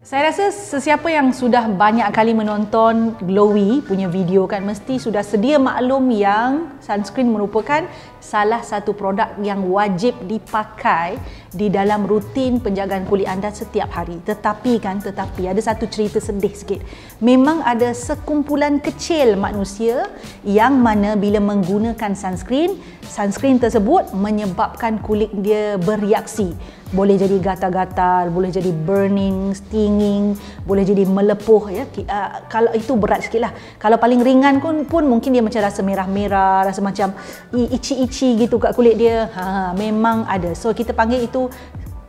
Saya rasa sesiapa yang sudah banyak kali menonton Glowy punya video kan mesti sudah sedia maklum yang sunscreen merupakan salah satu produk yang wajib dipakai di dalam rutin penjagaan kulit anda setiap hari. Tetapi ada satu cerita sedih sikit. Memang ada sekumpulan kecil manusia yang mana bila menggunakan sunscreen tersebut menyebabkan kulit dia bereaksi. Boleh jadi gatal-gatal, boleh jadi burning, stinging, boleh jadi melepuh ya. Kalau itu berat sikit lah. Kalau paling ringan pun mungkin dia macam rasa merah-merah, rasa macam itchy gitu kat kulit dia. Memang ada. So kita panggil itu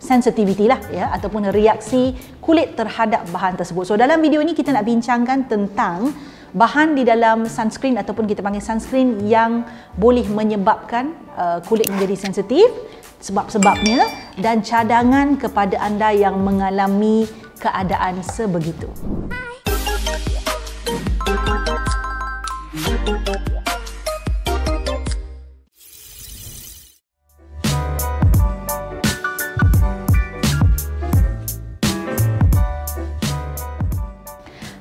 sensitivity lah ya, ataupun reaksi kulit terhadap bahan tersebut. So dalam video ini kita nak bincangkan tentang bahan di dalam sunscreen ataupun kita panggil sunscreen yang boleh menyebabkan kulit menjadi sensitif, sebab-sebabnya dan cadangan kepada anda yang mengalami keadaan sebegitu.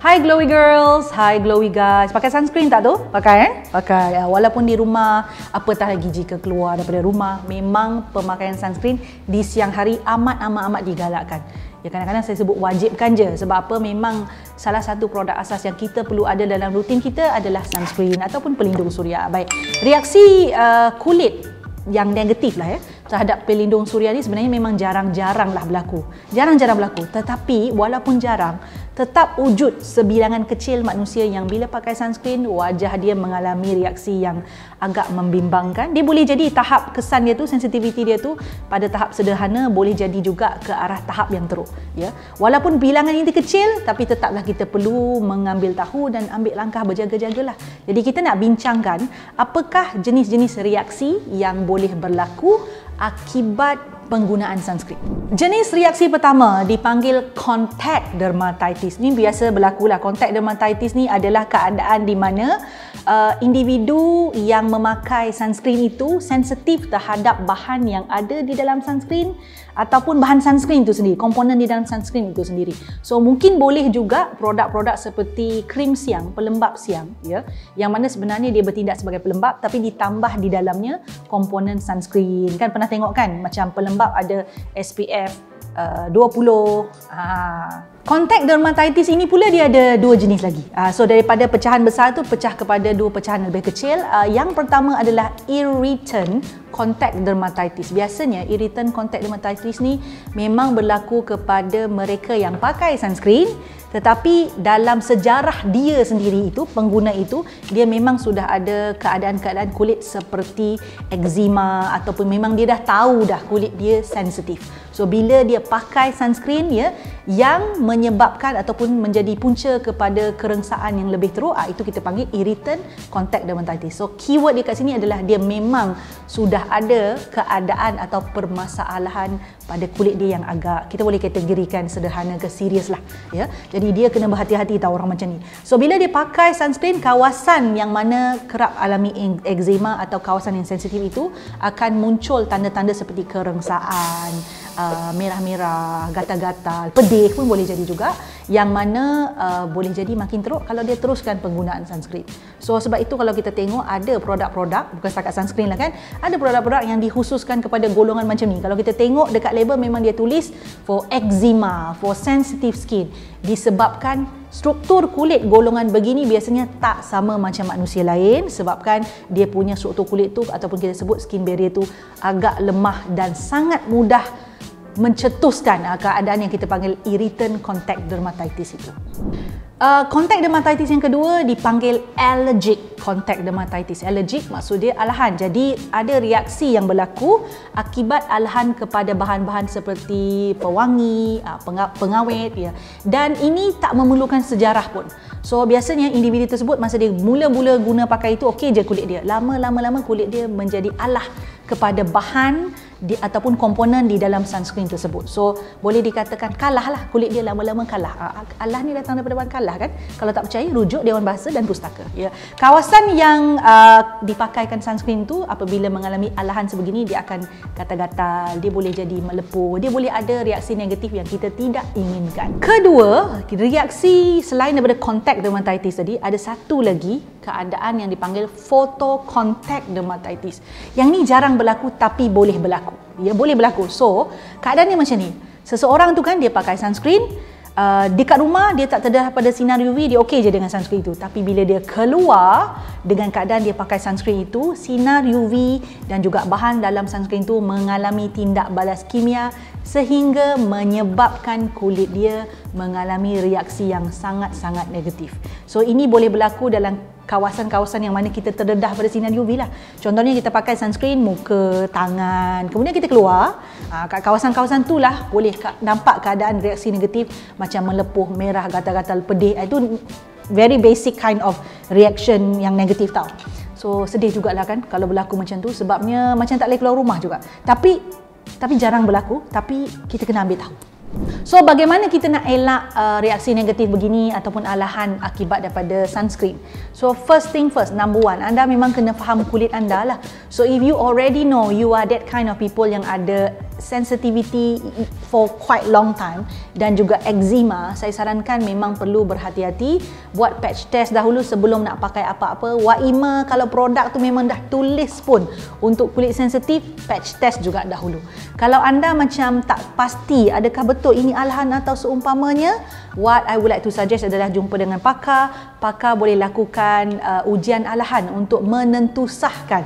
Hai Glowy girls, hai Glowy guys. Pakai sunscreen tak tu? Pakai Pakai. Walaupun di rumah, apatah lagi jika keluar daripada rumah, memang pemakaian sunscreen di siang hari amat digalakkan. Ya kadang-kadang saya sebut wajibkan je. Sebab apa? Memang salah satu produk asas yang kita perlu ada dalam rutin kita adalah sunscreen ataupun pelindung suria. Baik, reaksi kulit yang negatif lah ya terhadap pelindung suria ni sebenarnya memang jarang-jarang lah berlaku. Jarang-jarang berlaku. Tetapi walaupun jarang, tetap wujud sebilangan kecil manusia yang bila pakai sunscreen, wajah dia mengalami reaksi yang agak membimbangkan. Dia boleh jadi tahap kesan dia tu, sensitivity dia tu pada tahap sederhana, boleh jadi juga ke arah tahap yang teruk. Ya. Walaupun bilangan ini kecil, tapi tetaplah kita perlu mengambil tahu dan ambil langkah berjaga-jagalah. Jadi kita nak bincangkan apakah jenis-jenis reaksi yang boleh berlaku akibat penggunaan sunscreen. Jenis reaksi pertama dipanggil contact dermatitis. Ni biasa berlaku lah. Contact dermatitis ni adalah keadaan di mana individu yang memakai sunscreen itu sensitif terhadap bahan yang ada di dalam sunscreen ataupun bahan sunscreen itu sendiri, komponen di dalam sunscreen itu sendiri. So mungkin boleh juga produk-produk seperti krim siang, pelembap siang ya, yang mana sebenarnya dia bertindak sebagai pelembap tapi ditambah di dalamnya komponen sunscreen. Kan pernah tengok kan macam pelembap ada SPF 20. Contact dermatitis ini pula dia ada dua jenis lagi. So daripada pecahan besar tu pecah kepada dua pecahan lebih kecil. Yang pertama adalah irritant contact dermatitis. Biasanya irritant contact dermatitis ni memang berlaku kepada mereka yang pakai sunscreen, tetapi dalam sejarah dia sendiri itu, pengguna itu, dia memang sudah ada keadaan-keadaan kulit seperti eczema ataupun memang dia dah tahu dah kulit dia sensitif. So bila dia pakai sunscreen ya yang menyebabkan ataupun menjadi punca kepada kerengsaan yang lebih teruk, itu kita panggil irritant contact dermatitis. So keyword dia kat sini adalah dia memang sudah ada keadaan atau permasalahan pada kulit dia yang agak, kita boleh kategorikan sederhana ke serius lah ya. Jadi dia kena berhati-hati tahu orang macam ni. So bila dia pakai sunscreen, kawasan yang mana kerap alami eczema atau kawasan yang sensitif itu akan muncul tanda-tanda seperti kerengsaan, merah-merah, gatal-gatal, pedih pun boleh jadi juga, yang mana boleh jadi makin teruk kalau dia teruskan penggunaan sunscreen. So sebab itu kalau kita tengok ada produk-produk, bukan setakat sunscreen lah kan, ada produk-produk yang dikhususkan kepada golongan macam ni. Kalau kita tengok dekat label memang dia tulis for eczema, for sensitive skin, disebabkan struktur kulit golongan begini biasanya tak sama macam manusia lain, sebabkan dia punya struktur kulit tu ataupun kita sebut skin barrier tu agak lemah dan sangat mudah mencetuskan keadaan yang kita panggil irritant contact dermatitis itu. Contact dermatitis yang kedua dipanggil allergic contact dermatitis. Allergic maksud dia alahan. Jadi ada reaksi yang berlaku akibat alahan kepada bahan-bahan seperti pewangi, pengawet ya. Dan ini tak memerlukan sejarah pun. So biasanya individu tersebut masa dia mula-mula guna pakai itu okey je kulit dia. Lama-lama kulit dia menjadi alah kepada bahan ataupun komponen di dalam sunscreen tersebut. So boleh dikatakan kalah lah, kulit dia lama-lama kalah. Allah ni datang daripada kalah kan. Kalau tak percaya, rujuk Dewan Bahasa dan Pustaka. Ya. Kawasan yang dipakaikan sunscreen tu apabila mengalami alahan sebegini, dia akan gatal-gatal, dia boleh jadi melepuh, dia boleh ada reaksi negatif yang kita tidak inginkan. Kedua, reaksi selain daripada contact dermatitis tadi, ada satu lagi keadaan yang dipanggil photocontact dermatitis. Yang ni jarang berlaku tapi boleh berlaku. Ya, boleh berlaku. So, keadaan ni macam ni. Seseorang tu kan dia pakai sunscreen, dekat rumah dia tak terdedah pada sinar UV, dia okey je dengan sunscreen itu. Tapi bila dia keluar dengan keadaan dia pakai sunscreen itu, sinar UV dan juga bahan dalam sunscreen itu mengalami tindak balas kimia sehingga menyebabkan kulit dia mengalami reaksi yang sangat-sangat negatif. So ini boleh berlaku dalam kawasan-kawasan yang mana kita terdedah pada sinar UV lah. Contohnya kita pakai sunscreen muka, tangan, kemudian kita keluar, kat kawasan-kawasan tu lah boleh nampak keadaan reaksi negatif macam melepuh, merah, gatal-gatal, pedih. Itu very basic kind of reaction yang negatif tau. So sedih jugalah kan kalau berlaku macam tu, sebabnya macam tak boleh keluar rumah juga. Tapi jarang berlaku, tapi kita kena ambil tahu. So bagaimana kita nak elak reaksi negatif begini ataupun alahan akibat daripada sunscreen? So first thing first, number one, anda memang kena faham kulit anda lah. So if you already know you are that kind of people yang ada sensitivity for quite long time dan juga eczema, saya sarankan memang perlu berhati-hati, buat patch test dahulu sebelum nak pakai apa-apa. Waima kalau produk tu memang dah tulis pun untuk kulit sensitif, patch test juga dahulu. Kalau anda macam tak pasti adakah betul ini alahan atau seumpamanya, what I would like to suggest adalah jumpa dengan pakar. Pakar boleh lakukan ujian alahan untuk menentusahkan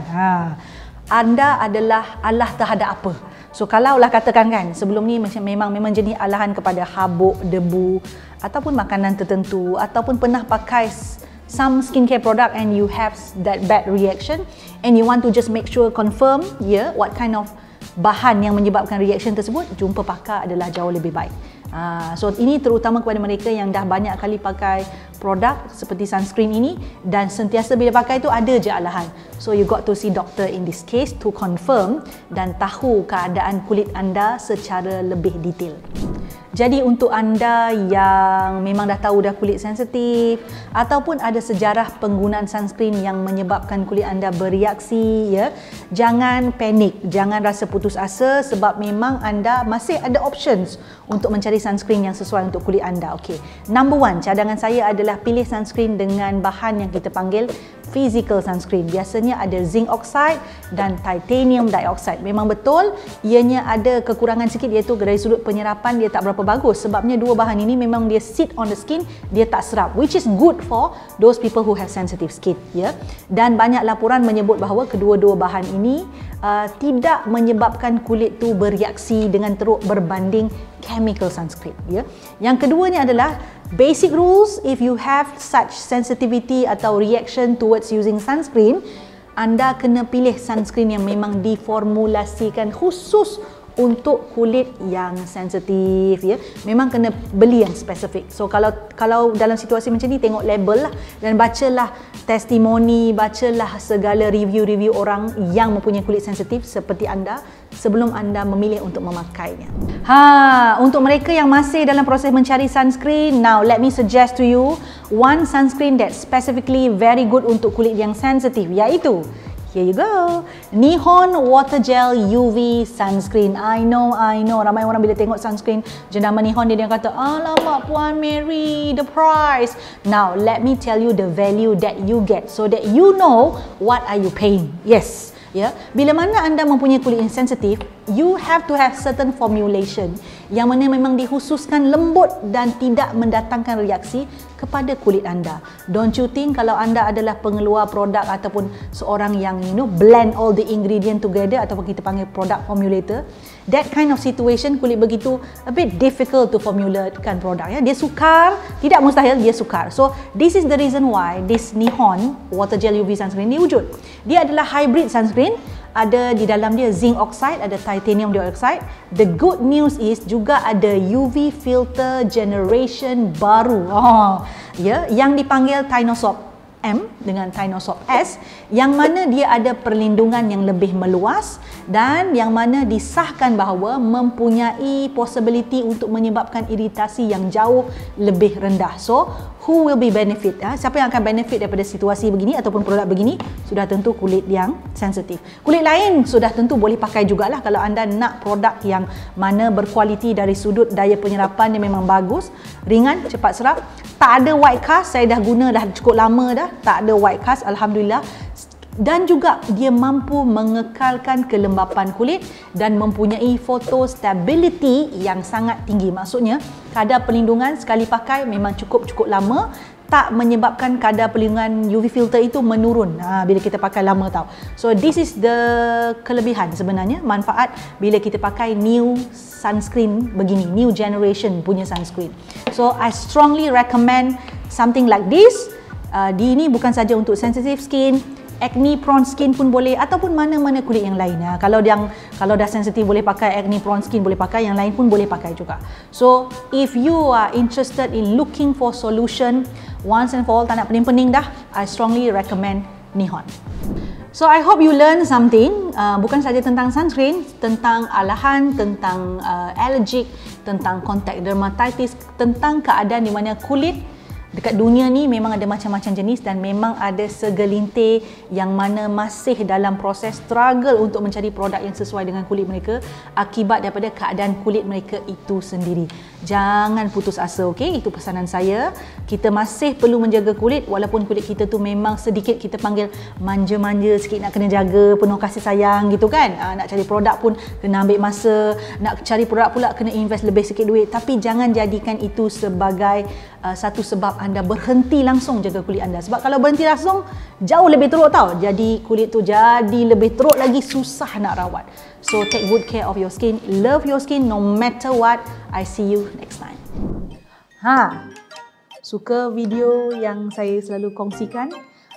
anda adalah alah terhadap apa. So kalaulah katakan kan sebelum ni memang jenis alahan kepada habuk, debu ataupun makanan tertentu, ataupun pernah pakai some skincare product and you have that bad reaction and you want to just make sure confirm what kind of bahan yang menyebabkan reaction tersebut, jumpa pakar adalah jauh lebih baik. So ini terutama kepada mereka yang dah banyak kali pakai produk seperti sunscreen ini dan sentiasa bila pakai tu ada je alahan. So you got to see doctor in this case to confirm dan tahu keadaan kulit anda secara lebih detail. Jadi untuk anda yang memang dah tahu dah kulit sensitif ataupun ada sejarah penggunaan sunscreen yang menyebabkan kulit anda bereaksi, jangan panik, jangan rasa putus asa sebab memang anda masih ada options untuk mencari sunscreen yang sesuai untuk kulit anda. Okey. Number one, cadangan saya adalah pilih sunscreen dengan bahan yang kita panggil physical sunscreen. Biasanya ada zinc oxide dan titanium dioxide. Memang betul ianya ada kekurangan sikit, iaitu dari sudut penyerapan dia tak berapa bagus. Sebabnya dua bahan ini memang dia sit on the skin, dia tak serap, which is good for those people who have sensitive skin. Dan banyak laporan menyebut bahawa kedua-dua bahan ini tidak menyebabkan kulit tu bereaksi dengan teruk berbanding chemical sunscreen. Yang keduanya adalah basic rules. If you have such sensitivity atau reaction towards using sunscreen, anda kena pilih sunscreen yang memang diformulasikan khusus untuk kulit yang sensitif. Memang kena beli yang spesifik. So kalau dalam situasi macam ni, tengok label lah dan bacalah testimoni, bacalah segala review-review orang yang mempunyai kulit sensitif seperti anda sebelum anda memilih untuk memakainya. Untuk mereka yang masih dalam proses mencari sunscreen, now let me suggest to you one sunscreen that specifically very good untuk kulit yang sensitif, iaitu here you go, Nihon Water Gel UV Sunscreen. I know, ramai orang bila tengok sunscreen jenama Nihon, dia kata, alamak Puan Mary, the price. Now, let me tell you the value that you get so that you know what are you paying. Yes. Bila mana anda mempunyai kulit yang sensitif, you have to have certain formulation yang mana memang dikhususkan lembut dan tidak mendatangkan reaksi kepada kulit anda. Don't you think kalau anda adalah pengeluar produk ataupun seorang yang blend all the ingredient together ataupun kita panggil product formulator, that kind of situation, kulit begitu a bit difficult to formulatekan produk. Dia sukar, tidak mustahil, dia sukar. So this is the reason why this Nihon Water Gel UV Sunscreen ni wujud. Dia adalah hybrid sunscreen. Ada di dalam dia zinc oxide, ada titanium dioxide. The good news is juga ada UV filter generation baru. Yang dipanggil Tinosoft M dengan Tinosorb S, yang mana dia ada perlindungan yang lebih meluas dan yang mana disahkan bahawa mempunyai possibility untuk menyebabkan iritasi yang jauh lebih rendah. So, who will be benefit? Siapa yang akan benefit daripada situasi begini ataupun produk begini? Sudah tentu kulit yang sensitif. Kulit lain sudah tentu boleh pakai jugalah kalau anda nak produk yang mana berkualiti dari sudut daya penyerapan yang memang bagus, ringan, cepat serap. Tak ada white cast, saya dah guna dah cukup lama dah, tak ada white cast, alhamdulillah. Dan juga dia mampu mengekalkan kelembapan kulit dan mempunyai photo stability yang sangat tinggi. Maksudnya kadar perlindungan sekali pakai memang cukup lama, tak menyebabkan kadar perlindungan UV filter itu menurun bila kita pakai lama tau. So this is the kelebihan sebenarnya, manfaat bila kita pakai new sunscreen begini, new generation punya sunscreen. So I strongly recommend something like this. Ini bukan saja untuk sensitive skin, acne prone skin pun boleh, ataupun mana-mana kulit yang lain. Kalau dah sensitif boleh pakai, acne prone skin boleh pakai, yang lain pun boleh pakai juga. So if you are interested in looking for solution once and for all, tak nak pening-pening dah, I strongly recommend Nihon. So I hope you learn something, bukan saja tentang sunscreen, tentang alahan, tentang allergic, tentang contact dermatitis, tentang keadaan di mana kulit dekat dunia ni memang ada macam-macam jenis dan memang ada segelintir yang mana masih dalam proses struggle untuk mencari produk yang sesuai dengan kulit mereka akibat daripada keadaan kulit mereka itu sendiri. Jangan putus asa, okey? Itu pesanan saya. Kita masih perlu menjaga kulit walaupun kulit kita tu memang sedikit kita panggil manja-manja sikit, nak kena jaga, penuh kasih sayang gitu kan. Nak cari produk pun kena ambil masa, nak cari produk pula kena invest lebih sikit duit, tapi jangan jadikan itu sebagai satu sebab anda berhenti langsung jaga kulit anda. Sebab kalau berhenti langsung, jauh lebih teruk tau. Jadi kulit tu jadi lebih teruk lagi, susah nak rawat. So take good care of your skin. Love your skin no matter what. I see you next time. Suka video yang saya selalu kongsikan?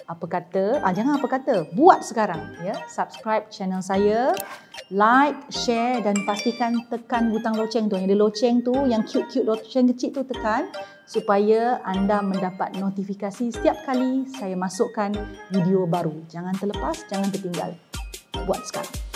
Apa kata? Jangan apa kata, buat sekarang ya. Subscribe channel saya, like, share dan pastikan tekan butang loceng tu. Yang ada loceng tu, yang cute-cute loceng kecil tu tekan supaya anda mendapat notifikasi setiap kali saya masukkan video baru. Jangan terlepas, jangan tertinggal. Buat sekarang.